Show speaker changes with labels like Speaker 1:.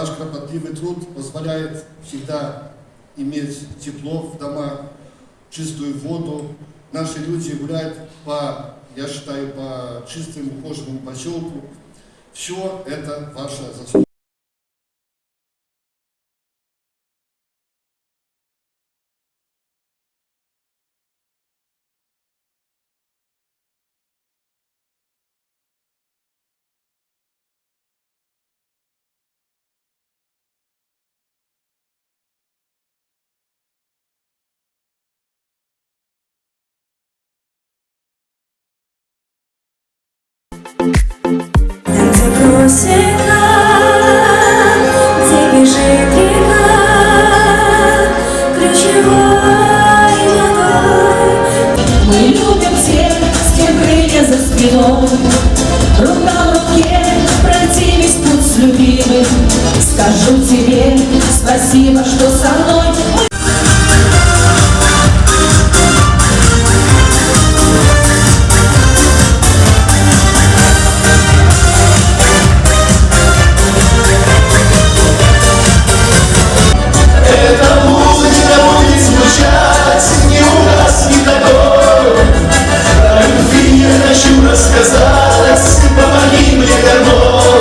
Speaker 1: Ваш кропотливый труд позволяет всегда иметь тепло в домах, чистую воду. Наши люди гуляют я считаю, по чистому, ухоженному поселку. Все это ваша заслуга.
Speaker 2: Где просека, где бежит река, ключевой водой.
Speaker 3: Мы любим тех, с кем крылья за спиной, рука в руке пройти весь путь с любимым. Скажу тебе спасибо, что со мной.